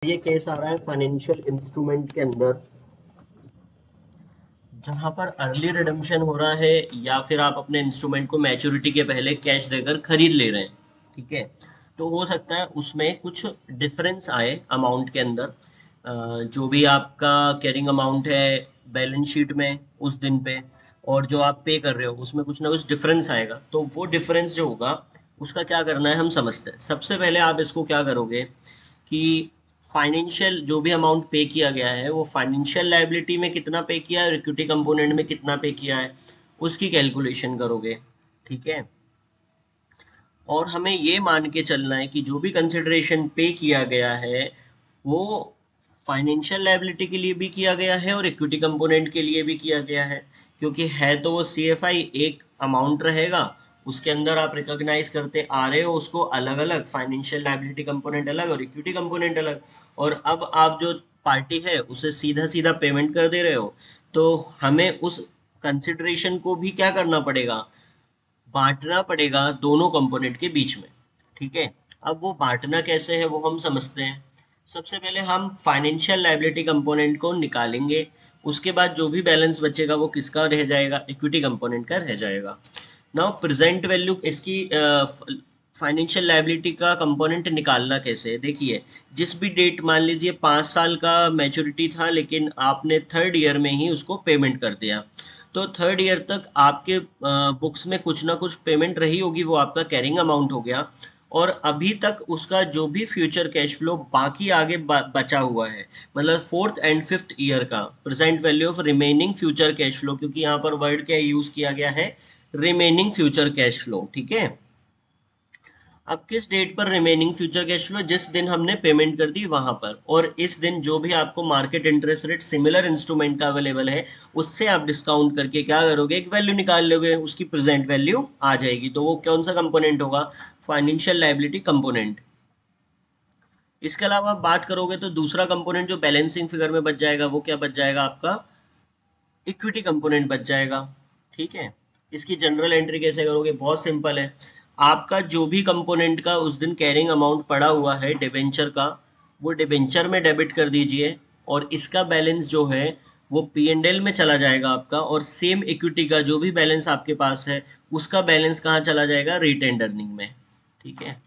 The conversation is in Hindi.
ये केस आ रहा है फाइनेंशियल इंस्ट्रूमेंट के अंदर, जहां पर अर्ली रिडम्पशन हो रहा है या फिर आप अपने इंस्ट्रूमेंट को मैच्योरिटी के पहले कैश देकर खरीद ले रहे हैं। ठीक है, तो हो सकता है उसमें कुछ डिफरेंस आए अमाउंट के अंदर। जो भी आपका कैरिंग अमाउंट है बैलेंस शीट में उस दिन पे, और जो आप पे कर रहे हो उसमें कुछ ना कुछ डिफरेंस आएगा। तो वो डिफरेंस जो होगा उसका क्या करना है हम समझते हैं। सबसे पहले आप इसको क्या करोगे कि फाइनेंशियल जो भी अमाउंट पे किया गया है वो फाइनेंशियल लायबिलिटी में कितना पे किया है और इक्विटी कंपोनेंट में कितना पे किया है, उसकी कैलकुलेशन करोगे। ठीक है, और हमें ये मान के चलना है कि जो भी कंसिडरेशन पे किया गया है वो फाइनेंशियल लायबिलिटी के लिए भी किया गया है और इक्विटी कंपोनेंट के लिए भी किया गया है। क्योंकि है तो वो सीएफआई एक अमाउंट रहेगा, उसके अंदर आप रिकॉग्नाइज करते आ रहे हो उसको अलग अलग, फाइनेंशियल लायबिलिटी कंपोनेंट अलग और इक्विटी कंपोनेंट अलग। और अब आप जो पार्टी है उसे सीधा सीधा पेमेंट कर दे रहे हो, तो हमें उस कंसिडरेशन को भी क्या करना पड़ेगा, बांटना पड़ेगा दोनों कंपोनेंट के बीच में। ठीक है, अब वो बांटना कैसे है वो हम समझते हैं। सबसे पहले हम फाइनेंशियल लायबिलिटी कंपोनेंट को निकालेंगे, उसके बाद जो भी बैलेंस बचेगा वो किसका रह जाएगा, इक्विटी कंपोनेंट का रह जाएगा। नाउ प्रेजेंट वैल्यू इसकी फाइनेंशियल लायबिलिटी का कंपोनेंट निकालना कैसे है, देखिए। जिस भी डेट, मान लीजिए 5 साल का मैच्योरिटी था लेकिन आपने थर्ड ईयर में ही उसको पेमेंट कर दिया, तो थर्ड ईयर तक आपके बुक्स में कुछ ना कुछ पेमेंट रही होगी, वो आपका कैरिंग अमाउंट हो गया। और अभी तक उसका जो भी फ्यूचर कैश फ्लो बाकी आगे बचा हुआ है, मतलब फोर्थ एंड फिफ्थ ईयर का present value of remaining future cash flow, क्योंकि यहाँ पर वर्ड क्या यूज किया गया है, रिमेनिंग फ्यूचर कैश फ्लो। ठीक है, अब किस डेट पर रिमेनिंग फ्यूचर कैश फ्लो, जिस दिन हमने पेमेंट कर दी वहां पर, और इस दिन जो भी आपको market interest rate similar instrument का अवेलेबल है उससे आप डिस्काउंट करके क्या करोगे, एक वैल्यू निकाल लोगे, उसकी प्रेजेंट वैल्यू आ जाएगी। तो वो कौन सा कंपोनेंट होगा, फाइनेंशियल लायबिलिटी कंपोनेंट। इसके अलावा बात करोगे तो दूसरा कंपोनेंट जो बैलेंसिंग फिगर में बच जाएगा वो क्या बच जाएगा आपका, इक्विटी कंपोनेंट बच जाएगा। ठीक है, इसकी जनरल एंट्री कैसे करोगे, बहुत सिंपल है। आपका जो भी कंपोनेंट का उस दिन कैरिंग अमाउंट पड़ा हुआ है डिबेंचर का, वो डिबेंचर में डेबिट कर दीजिए, और इसका बैलेंस जो है वो पी एंड एल में चला जाएगा आपका, और सेम इक्विटी का जो भी बैलेंस आपके पास है उसका बैलेंस कहाँ चला जाएगा, रिटेन्ड अर्निंग में। ठीक है।